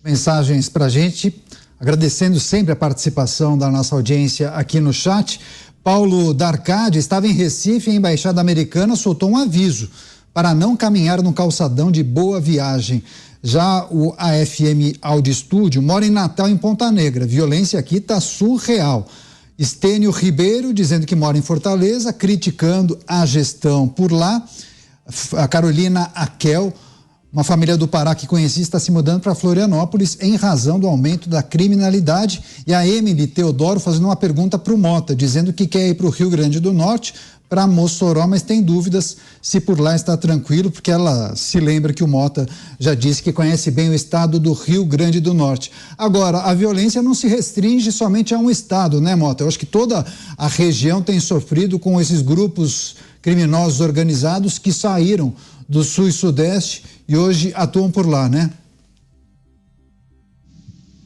mensagens para a gente, agradecendo sempre a participação da nossa audiência aqui no chat. Paulo Darcade estava em Recife, a Embaixada Americana soltou um aviso para não caminhar no calçadão de Boa Viagem. Já o AFM Audio Studio mora em Natal, em Ponta Negra. Violência aqui está surreal. Estênio Ribeiro dizendo que mora em Fortaleza, criticando a gestão por lá. A Carolina Aquel, uma família do Pará que conheci, está se mudando para Florianópolis em razão do aumento da criminalidade. E a Emily Teodoro fazendo uma pergunta para o Mota, dizendo que quer ir para o Rio Grande do Norte, para Mossoró, mas tem dúvidas se por lá está tranquilo, porque ela se lembra que o Mota já disse que conhece bem o estado do Rio Grande do Norte. Agora, a violência não se restringe somente a um estado, né, Mota? Eu acho que toda a região tem sofrido com esses grupos criminosos organizados que saíram do sul e sudeste e hoje atuam por lá, né?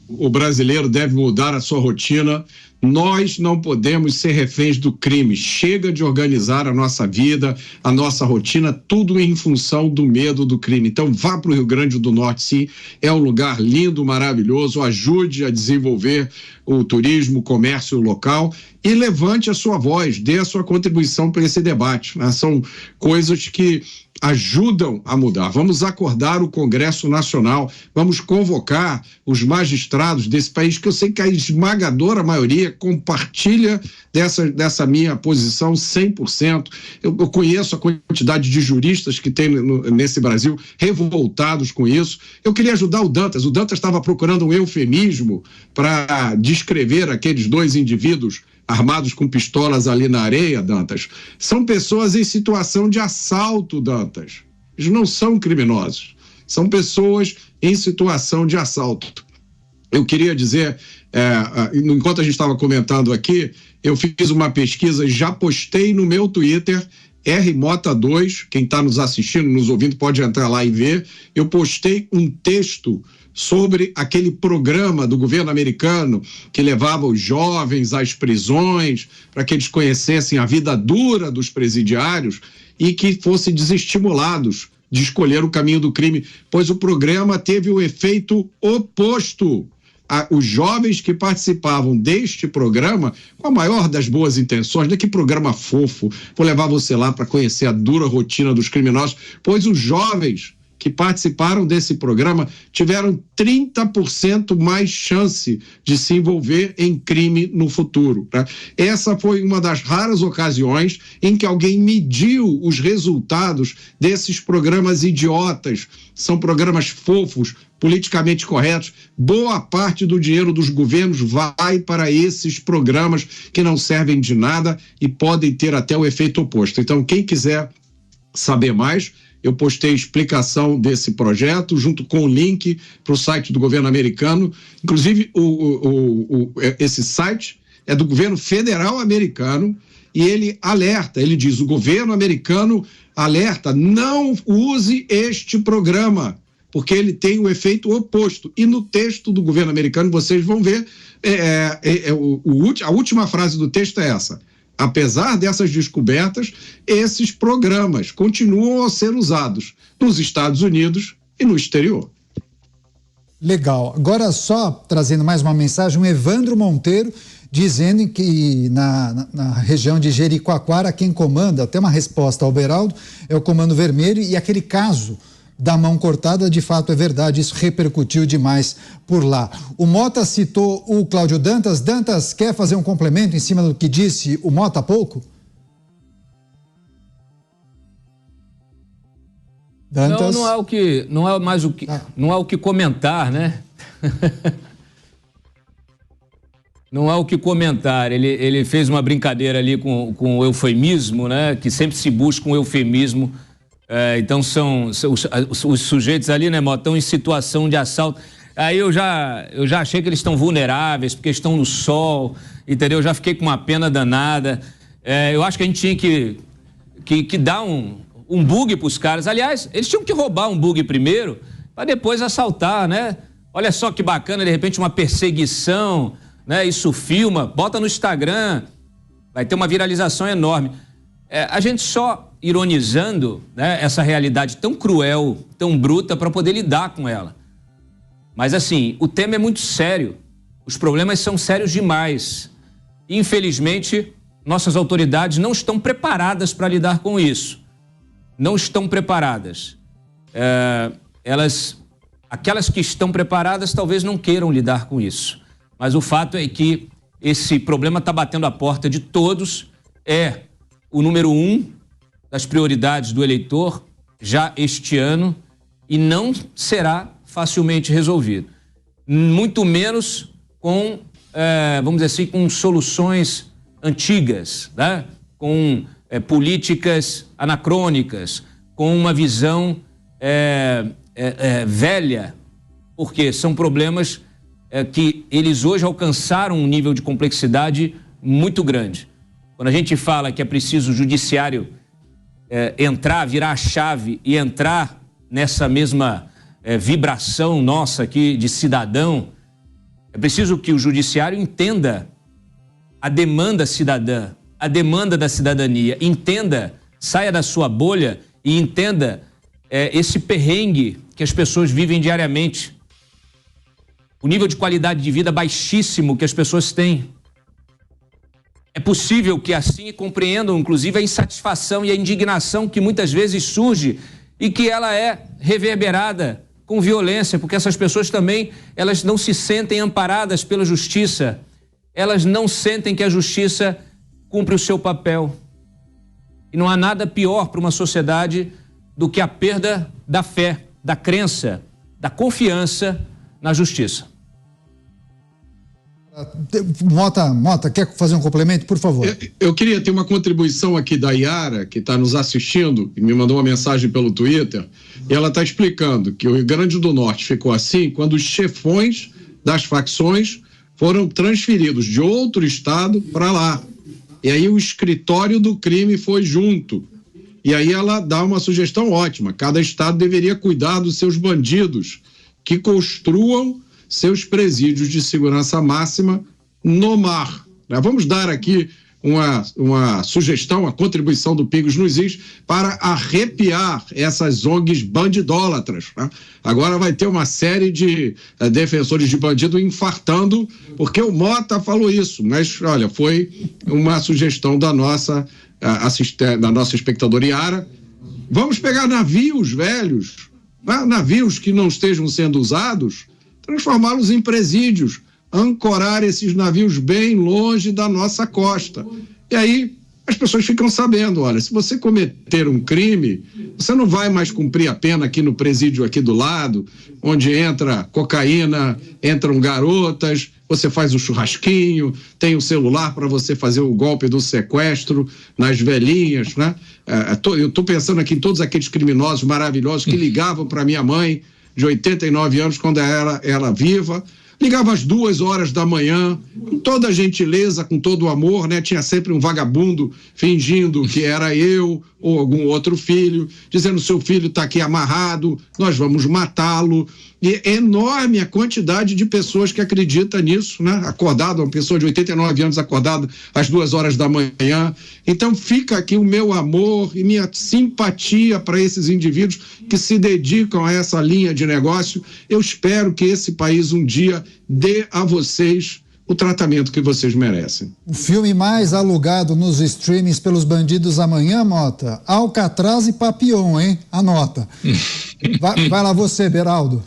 O brasileiro deve mudar a sua rotina. Nós não podemos ser reféns do crime. Chega de organizar a nossa vida, a nossa rotina, tudo em função do medo do crime. Então vá para o Rio Grande do Norte, sim. É um lugar lindo, maravilhoso. Ajude a desenvolver o turismo, o comércio local e levante a sua voz, dê a sua contribuição para esse debate, né? São coisas que ajudam a mudar. Vamos acordar o Congresso Nacional, vamos convocar os magistrados desse país, que eu sei que a esmagadora maioria compartilha dessa minha posição 100%. Eu conheço a quantidade de juristas que tem nesse Brasil revoltados com isso. Eu queria ajudar o Dantas estava procurando um eufemismo para descrever aqueles dois indivíduos armados com pistolas ali na areia, Dantas. São pessoas em situação de assalto, Dantas. Eles não são criminosos. São pessoas em situação de assalto. Eu queria dizer, enquanto a gente estava comentando aqui, eu fiz uma pesquisa e já postei no meu Twitter, RMota2, quem está nos assistindo, nos ouvindo, pode entrar lá e ver. Eu postei um texto sobre aquele programa do governo americano que levava os jovens às prisões para que eles conhecessem a vida dura dos presidiários e que fossem desestimulados de escolher o caminho do crime, pois o programa teve o efeito oposto. Os jovens que participavam deste programa, com a maior das boas intenções, né? Que programa fofo, vou levar você lá para conhecer a dura rotina dos criminosos, pois os jovens que participaram desse programa tiveram 30% mais chance de se envolver em crime no futuro, tá? Essa foi uma das raras ocasiões em que alguém mediu os resultados desses programas idiotas. São programas fofos, politicamente corretos. Boa parte do dinheiro dos governos vai para esses programas que não servem de nada e podem ter até o efeito oposto. Então, quem quiser saber mais, eu postei explicação desse projeto junto com o link para o site do governo americano. Inclusive, esse site é do governo federal americano e ele alerta, ele diz, o governo americano alerta, não use este programa, porque ele tem o efeito oposto. E no texto do governo americano, vocês vão ver, a última frase do texto é essa: apesar dessas descobertas, esses programas continuam a ser usados nos Estados Unidos e no exterior. Legal. Agora, só trazendo mais uma mensagem, o Evandro Monteiro dizendo que na região de Jericoacoara, quem comanda, até uma resposta ao Beraldo, é o Comando Vermelho, e aquele caso da mão cortada, de fato é verdade, isso repercutiu demais por lá. O Mota citou o Cláudio Dantas. Dantas, quer fazer um complemento em cima do que disse o Mota há pouco? Dantas? Não há o que comentar, né? Não há o que comentar. Ele fez uma brincadeira ali com o eufemismo, né? Que sempre se busca um eufemismo. Então são os sujeitos ali, né, Mota, estão em situação de assalto. Aí eu já achei que eles estão vulneráveis, porque estão no sol, entendeu? Eu já fiquei com uma pena danada. Eu acho que a gente tinha que dar um bug para os caras. Aliás, eles tinham que roubar um bug primeiro, para depois assaltar, né? Olha só que bacana, de repente uma perseguição, né? Isso filma, bota no Instagram, vai ter uma viralização enorme. A gente só ironizando, né, essa realidade tão cruel, tão bruta, para poder lidar com ela. Mas, assim, o tema é muito sério. Os problemas são sérios demais. Infelizmente, nossas autoridades não estão preparadas para lidar com isso. Não estão preparadas. Aquelas que estão preparadas talvez não queiram lidar com isso. Mas o fato é que esse problema está batendo a porta de todos. É o número 1 das prioridades do eleitor já este ano e não será facilmente resolvido. Muito menos com, vamos dizer assim, com soluções antigas, né? Com políticas anacrônicas, com uma visão velha, porque são problemas que eles hoje alcançaram um nível de complexidade muito grande. Quando a gente fala que é preciso o judiciário virar a chave e entrar nessa mesma vibração nossa aqui de cidadão, é preciso que o judiciário entenda a demanda cidadã, a demanda da cidadania, entenda, saia da sua bolha e entenda esse perrengue que as pessoas vivem diariamente. O nível de qualidade de vida baixíssimo que as pessoas têm. É possível que assim compreendam, inclusive, a insatisfação e a indignação que muitas vezes surge e que ela é reverberada com violência, porque essas pessoas também, elas não se sentem amparadas pela justiça, elas não sentem que a justiça cumpre o seu papel. E não há nada pior para uma sociedade do que a perda da fé, da crença, da confiança na justiça. Mota, quer fazer um complemento, por favor? Eu queria ter uma contribuição aqui da Yara, que está nos assistindo, e me mandou uma mensagem pelo Twitter, e ela está explicando que o Rio Grande do Norte ficou assim quando os chefões das facções foram transferidos de outro estado para lá. E aí o escritório do crime foi junto. E aí ela dá uma sugestão ótima: cada estado deveria cuidar dos seus bandidos, que construam seus presídios de segurança máxima no mar. Vamos dar aqui uma sugestão, a contribuição do Pingos nos Is para arrepiar essas ONGs bandidólatras. Agora vai ter uma série de defensores de bandido infartando, porque o Mota falou isso, mas olha, foi uma sugestão da nossa espectadora Yara. Vamos pegar navios velhos, navios que não estejam sendo usados, transformá-los em presídios, ancorar esses navios bem longe da nossa costa. E aí as pessoas ficam sabendo, olha, se você cometer um crime, você não vai mais cumprir a pena aqui no presídio aqui do lado, onde entra cocaína, entram garotas, você faz o churrasquinho, tem o celular para você fazer o golpe do sequestro nas velhinhas, né? Eu estou pensando aqui em todos aqueles criminosos maravilhosos que ligavam para minha mãe, de 89 anos, quando ela viva, ligava às 2h da manhã, com toda a gentileza, com todo o amor, né? Tinha sempre um vagabundo fingindo que era eu ou algum outro filho, dizendo: seu filho está aqui amarrado, nós vamos matá-lo. E é enorme a quantidade de pessoas que acreditam nisso, né? Acordado, uma pessoa de 89 anos acordada às 2h da manhã. Então fica aqui o meu amor e minha simpatia para esses indivíduos que se dedicam a essa linha de negócio. Eu espero que esse país um dia dê a vocês o tratamento que vocês merecem. O filme mais alugado nos streamings pelos bandidos amanhã, Mota, Alcatraz e Papillon, hein? Anota. Vai lá você, Beraldo.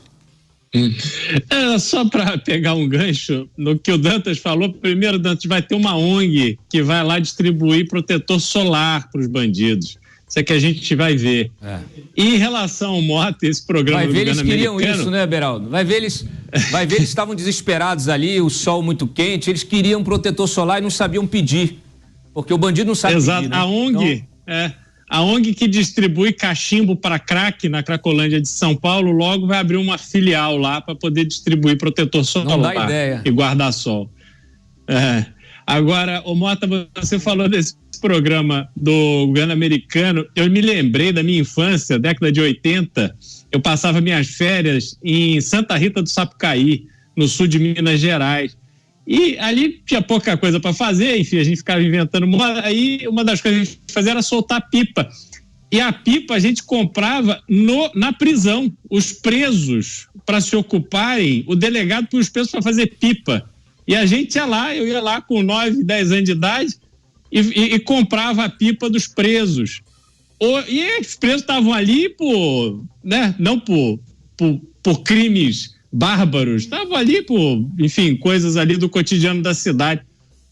Só para pegar um gancho no que o Dantas falou, primeiro, Dantas, vai ter uma ONG que vai lá distribuir protetor solar para os bandidos. Isso é que a gente vai ver. E em relação ao Mota, esse programa vai do ver, governo eles queriam americano... isso, né, Beraldo? Vai ver, eles estavam desesperados ali, o sol muito quente, eles queriam protetor solar e não sabiam pedir, porque o bandido não sabe Exato. pedir, né? A ONG, a ONG que distribui cachimbo para crack na Cracolândia de São Paulo, logo vai abrir uma filial lá para poder distribuir protetor solar. Não dá ideia. E guarda-sol. Agora, ô Mota, você falou desse programa do governo americano, eu me lembrei da minha infância, década de 80, eu passava minhas férias em Santa Rita do Sapucaí, no sul de Minas Gerais. E ali tinha pouca coisa para fazer, enfim, a gente ficava inventando. Aí uma das coisas que a gente fazia era soltar pipa. E a pipa a gente comprava na prisão. Os presos, para se ocuparem, o delegado põe os presos para fazer pipa. E a gente eu ia lá com 9, 10 anos de idade e comprava a pipa dos presos. E os presos estavam ali não por crimes bárbaros, estavam ali por, enfim, coisas ali do cotidiano da cidade.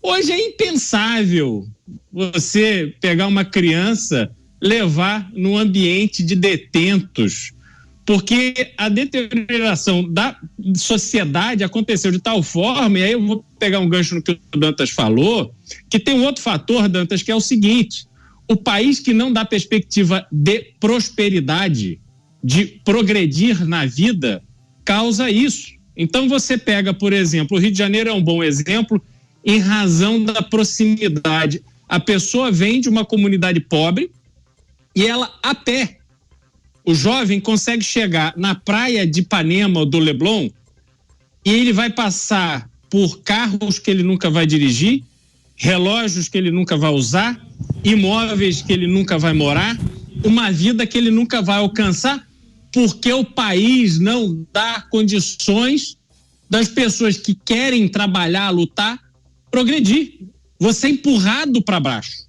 Hoje é impensável você pegar uma criança, levar num ambiente de detentos, porque a deterioração da sociedade aconteceu de tal forma, e aí eu vou pegar um gancho no que o Dantas falou, que tem um outro fator, Dantas, que é o seguinte: o país que não dá perspectiva de prosperidade, de progredir na vida, causa isso. Então você pega, por exemplo, o Rio de Janeiro é um bom exemplo em razão da proximidade. A pessoa vem de uma comunidade pobre e ela, a pé, o jovem consegue chegar na praia de Ipanema ou do Leblon e ele vai passar por carros que ele nunca vai dirigir, relógios que ele nunca vai usar, imóveis que ele nunca vai morar, uma vida que ele nunca vai alcançar, porque o país não dá condições das pessoas que querem trabalhar, lutar, progredir. Você é empurrado para baixo.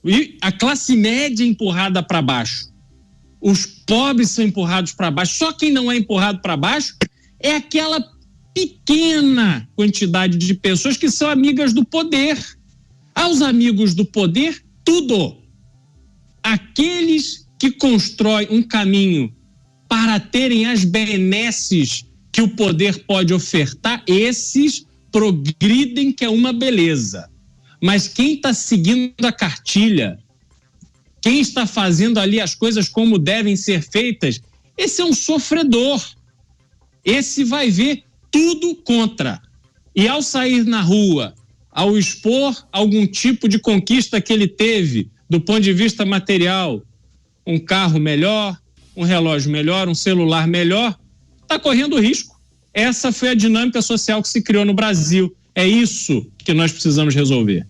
E a classe média é empurrada para baixo. Os pobres são empurrados para baixo. Só quem não é empurrado para baixo é aquela pequena quantidade de pessoas que são amigas do poder. Aos amigos do poder, tudo. Aqueles que constroem um caminho para terem as benesses que o poder pode ofertar, esses progridem, que é uma beleza. Mas quem está seguindo a cartilha, quem está fazendo ali as coisas como devem ser feitas, esse é um sofredor. Esse vai ver tudo contra. E ao sair na rua, ao expor algum tipo de conquista que ele teve, do ponto de vista material, um carro melhor, um relógio melhor, um celular melhor, está correndo risco. Essa foi a dinâmica social que se criou no Brasil. É isso que nós precisamos resolver.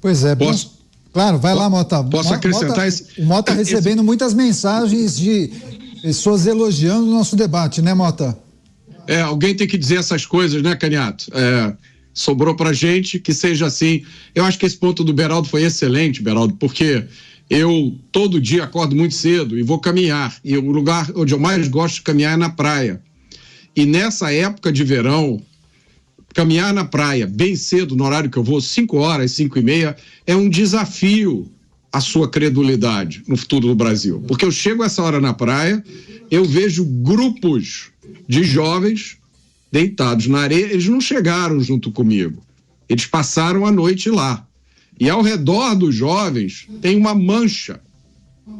Pois é. Claro, vai lá, Mota. Posso acrescentar o Mota recebendo muitas mensagens de pessoas elogiando o nosso debate, né, Mota? Alguém tem que dizer essas coisas, né, Caniato? Sobrou pra gente que seja assim. Eu acho que esse ponto do Beraldo foi excelente, Beraldo, porque eu todo dia acordo muito cedo e vou caminhar. E o lugar onde eu mais gosto de caminhar é na praia. E nessa época de verão, caminhar na praia bem cedo, no horário que eu vou, 5 horas, 5:30, é um desafio à sua credulidade no futuro do Brasil. Porque eu chego essa hora na praia, eu vejo grupos de jovens deitados na areia, eles não chegaram junto comigo, eles passaram a noite lá. E ao redor dos jovens tem uma mancha.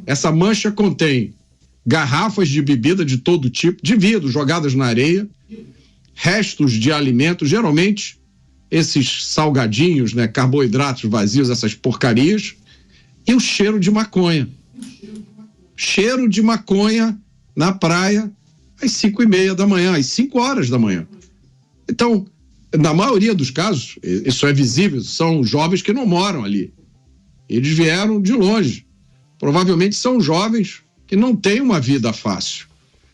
Essa mancha contém garrafas de bebida de todo tipo, de vidro jogadas na areia, restos de alimentos, geralmente esses salgadinhos, né, carboidratos vazios, essas porcarias, e o cheiro de maconha. Cheiro de maconha na praia às 5:30 da manhã, às 5 horas da manhã. Então, na maioria dos casos, isso é visível, são jovens que não moram ali. Eles vieram de longe. Provavelmente são jovens que não têm uma vida fácil.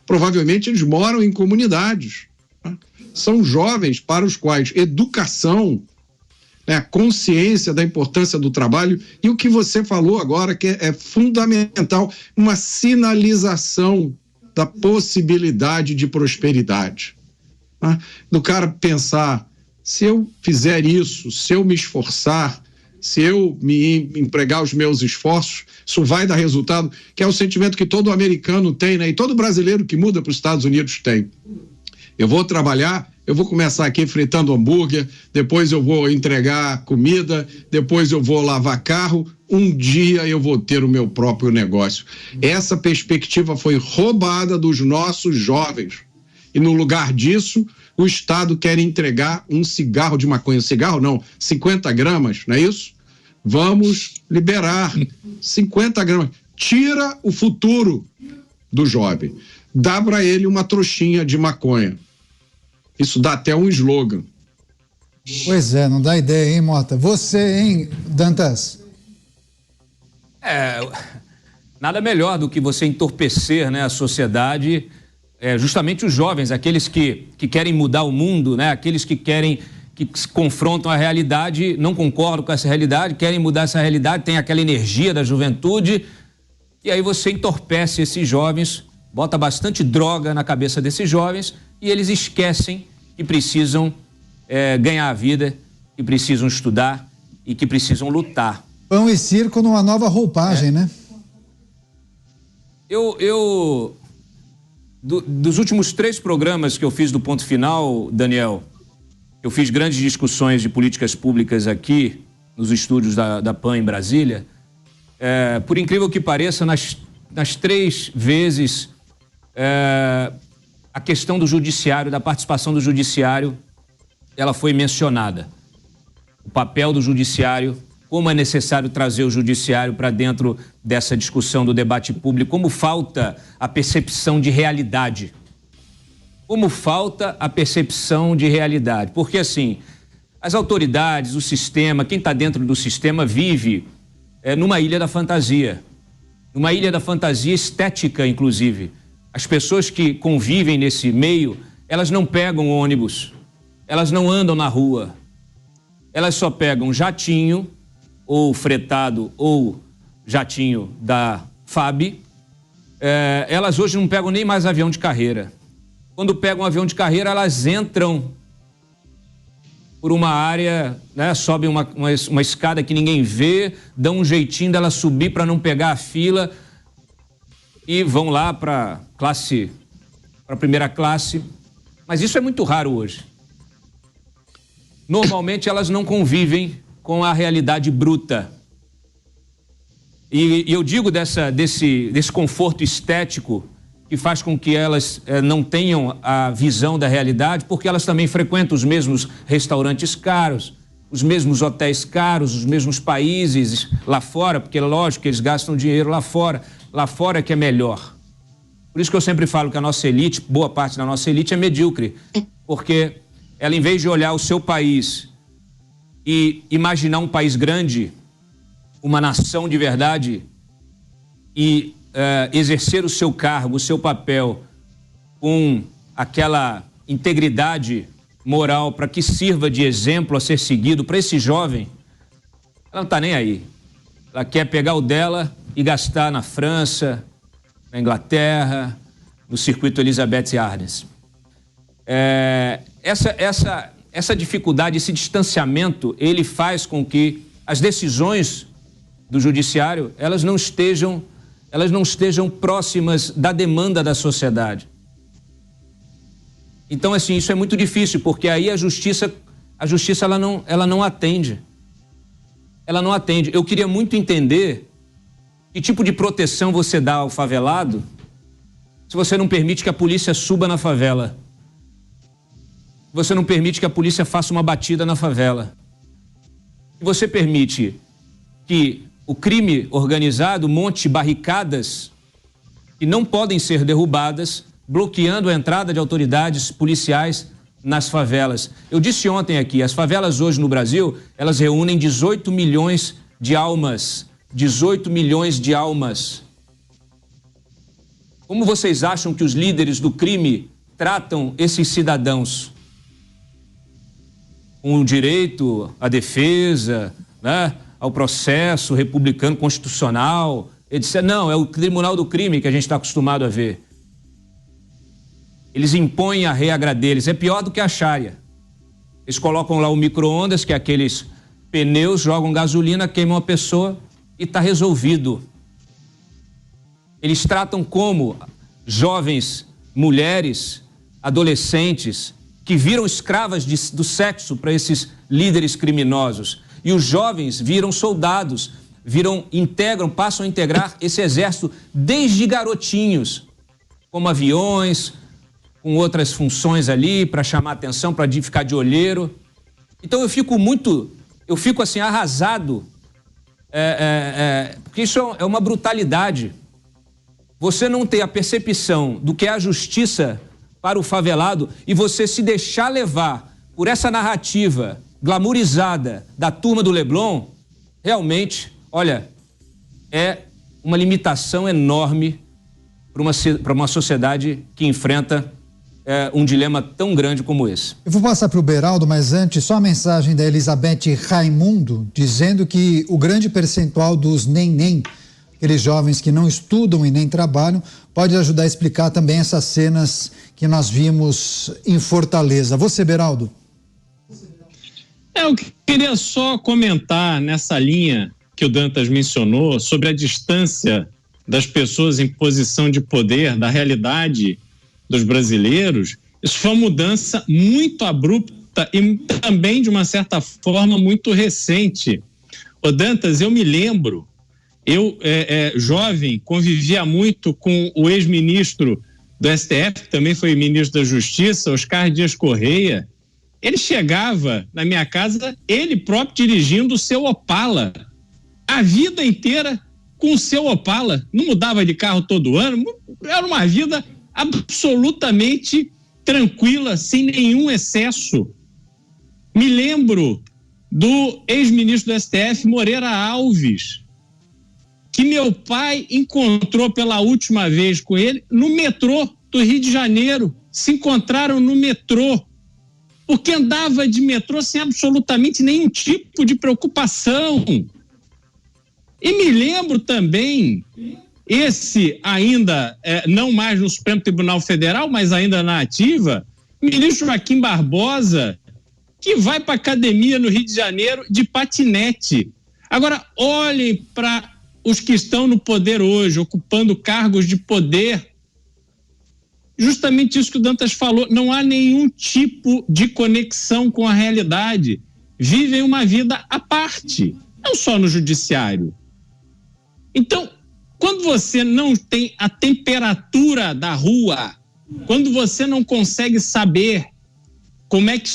Provavelmente eles moram em comunidades. Tá? São jovens para os quais educação, né, a consciência da importância do trabalho e o que você falou agora que é fundamental, uma sinalização da possibilidade de prosperidade. Tá? Do cara pensar, se eu fizer isso, se eu me esforçar, se eu me empregar os meus esforços, isso vai dar resultado, que é o sentimento que todo americano tem, né? E todo brasileiro que muda para os Estados Unidos tem. Eu vou trabalhar, eu vou começar aqui fritando hambúrguer, depois eu vou entregar comida, depois eu vou lavar carro, um dia eu vou ter o meu próprio negócio. Essa perspectiva foi roubada dos nossos jovens. E no lugar disso, o Estado quer entregar um cigarro de maconha. Cigarro não, 50 gramas, não é isso? Vamos liberar 50 gramas. Tira o futuro do jovem. Dá para ele uma trouxinha de maconha. Isso dá até um slogan. Pois é, não dá ideia, hein, Mota? Você, hein, Dantas? Nada melhor do que você entorpecer, né, a sociedade, justamente os jovens, aqueles que querem mudar o mundo, né, aqueles que se confrontam a realidade, não concordam com essa realidade, querem mudar essa realidade, tem aquela energia da juventude, e aí você entorpece esses jovens, bota bastante droga na cabeça desses jovens e eles esquecem que precisam ganhar a vida, que precisam estudar e que precisam lutar. Pão e circo numa nova roupagem, né? Dos últimos 3 programas que eu fiz do Ponto Final, Daniel, eu fiz grandes discussões de políticas públicas aqui nos estúdios da PAN em Brasília. Por incrível que pareça, nas 3 vezes a questão do judiciário, da participação do judiciário, ela foi mencionada. O papel do judiciário, como é necessário trazer o judiciário para dentro dessa discussão do debate público, como falta a percepção de realidade. Como falta a percepção de realidade. Porque, assim, as autoridades, o sistema, quem está dentro do sistema vive numa ilha da fantasia. Numa ilha da fantasia estética, inclusive. As pessoas que convivem nesse meio, elas não pegam ônibus, elas não andam na rua. Elas só pegam jatinho, ou fretado, ou jatinho da FAB. Elas hoje não pegam nem mais avião de carreira. Quando pegam um avião de carreira, elas entram por uma área, né, sobem uma escada que ninguém vê, dão um jeitinho dela subir para não pegar a fila e vão lá para a primeira classe. Mas isso é muito raro hoje. Normalmente elas não convivem com a realidade bruta. E eu digo desse conforto estético que faz com que elas não tenham a visão da realidade, porque elas também frequentam os mesmos restaurantes caros, os mesmos hotéis caros, os mesmos países lá fora, porque é lógico que eles gastam dinheiro lá fora que é melhor. Por isso que eu sempre falo que a nossa elite, boa parte da nossa elite é medíocre, porque ela, em vez de olhar o seu país e imaginar um país grande, uma nação de verdade, e exercer o seu cargo, o seu papel com aquela integridade moral para que sirva de exemplo a ser seguido para esse jovem, ela não está nem aí. Ela quer pegar o dela e gastar na França, na Inglaterra, no circuito Elisabeth Arnes. Essa dificuldade, esse distanciamento, ele faz com que as decisões do judiciário, elas não estejam próximas da demanda da sociedade. Então, assim, isso é muito difícil, porque aí a justiça ela não atende. Ela não atende. Eu queria muito entender que tipo de proteção você dá ao favelado se você não permite que a polícia suba na favela. Você não permite que a polícia faça uma batida na favela. Se você permite que o crime organizado monte barricadas que não podem ser derrubadas, bloqueando a entrada de autoridades policiais nas favelas. Eu disse ontem aqui, as favelas hoje no Brasil, elas reúnem 18 milhões de almas. 18 milhões de almas. Como vocês acham que os líderes do crime tratam esses cidadãos? Com o direito à defesa, né, ao processo republicano constitucional, etc. Não, é o tribunal do crime que a gente está acostumado a ver. Eles impõem a regra deles, é pior do que a Sharia. Eles colocam lá o micro-ondas, que é aqueles pneus, jogam gasolina, queimam a pessoa e está resolvido. Eles tratam como jovens, mulheres, adolescentes, que viram escravas do sexo para esses líderes criminosos. E os jovens viram soldados, passam a integrar esse exército desde garotinhos, como aviões, com outras funções ali para chamar atenção, para ficar de olheiro. Então eu fico assim arrasado, porque isso é uma brutalidade. Você não ter a percepção do que é a justiça para o favelado e você se deixar levar por essa narrativa glamourizada da turma do Leblon, realmente, olha, é uma limitação enorme para uma sociedade que enfrenta um dilema tão grande como esse. Eu vou passar para o Beraldo, mas antes, só a mensagem da Elizabeth Raimundo, dizendo que o grande percentual dos neném, aqueles jovens que não estudam e nem trabalham, pode ajudar a explicar também essas cenas que nós vimos em Fortaleza. Você, Beraldo? Eu queria só comentar nessa linha que o Dantas mencionou sobre a distância das pessoas em posição de poder da realidade dos brasileiros. Isso foi uma mudança muito abrupta e também, de uma certa forma, muito recente. Ô Dantas, eu me lembro, eu, jovem, convivia muito com o ex-ministro do STF, que também foi ministro da Justiça, Oscar Dias Correia. Ele chegava na minha casa, ele próprio dirigindo o seu Opala, a vida inteira com o seu Opala, não mudava de carro todo ano, era uma vida absolutamente tranquila, sem nenhum excesso. Me lembro do ex-ministro do STF, Moreira Alves, que meu pai encontrou pela última vez com ele no metrô do Rio de Janeiro. Se encontraram no metrô, porque andava de metrô sem absolutamente nenhum tipo de preocupação. E me lembro também, esse ainda, não mais no Supremo Tribunal Federal, mas ainda na ativa, ministro Joaquim Barbosa, que vai para a academia no Rio de Janeiro de patinete. Agora, olhem para os que estão no poder hoje, ocupando cargos de poder. Justamente isso que o Dantas falou, não há nenhum tipo de conexão com a realidade. Vivem uma vida à parte, não só no judiciário. Então, quando você não tem a temperatura da rua, quando você não consegue saber como é que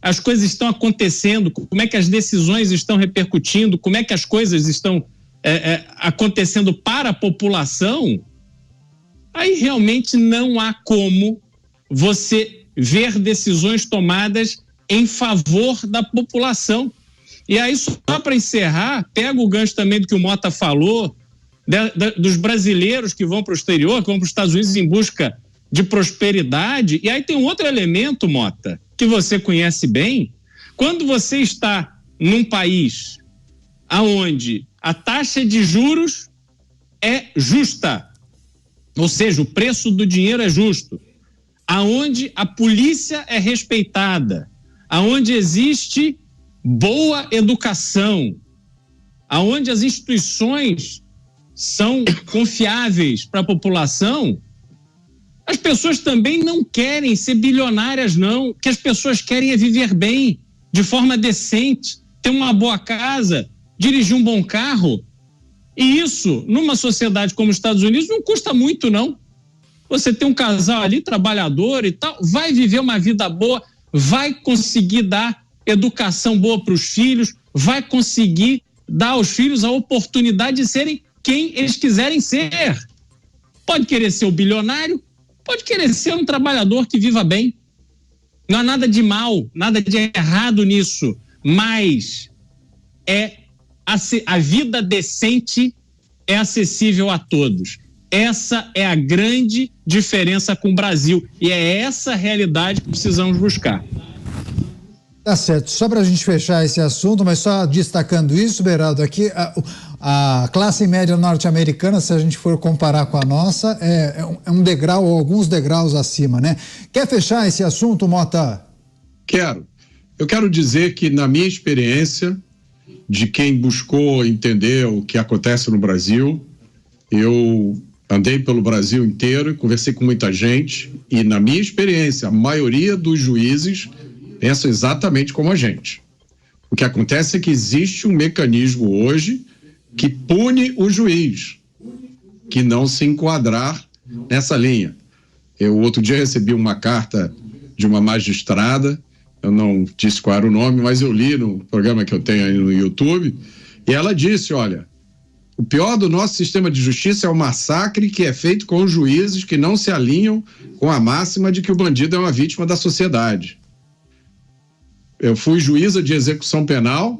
as coisas estão acontecendo, como é que as decisões estão repercutindo, como é que as coisas estão acontecendo para a população, aí realmente não há como você ver decisões tomadas em favor da população. E aí, só para encerrar, pega o gancho também do que o Mota falou, dos brasileiros que vão para o exterior, que vão para os Estados Unidos em busca de prosperidade. E aí tem um outro elemento, Mota, que você conhece bem. Quando você está num país onde a taxa de juros é justa, ou seja, o preço do dinheiro é justo, aonde a polícia é respeitada, aonde existe boa educação, aonde as instituições são confiáveis para a população, as pessoas também não querem ser bilionárias, não. O que as pessoas querem é viver bem, de forma decente, ter uma boa casa, dirigir um bom carro. E isso, numa sociedade como os Estados Unidos, não custa muito, não. Você tem um casal ali, trabalhador e tal, vai viver uma vida boa, vai conseguir dar educação boa para os filhos, vai conseguir dar aos filhos a oportunidade de serem quem eles quiserem ser. Pode querer ser o bilionário, pode querer ser um trabalhador que viva bem. Não há nada de mal, nada de errado nisso, mas a vida decente é acessível a todos. Essa é a grande diferença com o Brasil e é essa a realidade que precisamos buscar. Tá certo. Só para a gente fechar esse assunto, mas só destacando isso, Beraldo, aqui a classe média norte-americana, se a gente for comparar com a nossa, é um degrau ou alguns degraus acima, né? Quer fechar esse assunto, Mota? Quero. Eu quero dizer que, na minha experiência, de quem buscou entender o que acontece no Brasil, eu andei pelo Brasil inteiro e conversei com muita gente e, na minha experiência, a maioria dos juízes pensa exatamente como a gente. O que acontece é que existe um mecanismo hoje que pune o juiz, que não se enquadrar nessa linha. Eu, outro dia, recebi uma carta de uma magistrada, eu não disse qual era o nome, mas eu li no programa que eu tenho aí no YouTube, e ela disse, olha, o pior do nosso sistema de justiça é o massacre que é feito com os juízes que não se alinham com a máxima de que o bandido é uma vítima da sociedade. Eu fui juíza de execução penal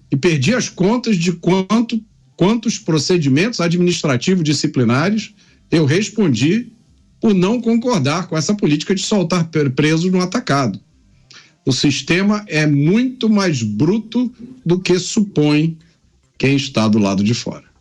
e perdi as contas de quanto quantos procedimentos administrativos disciplinares eu respondi por não concordar com essa política de soltar preso no atacado. O sistema é muito mais bruto do que supõe quem está do lado de fora.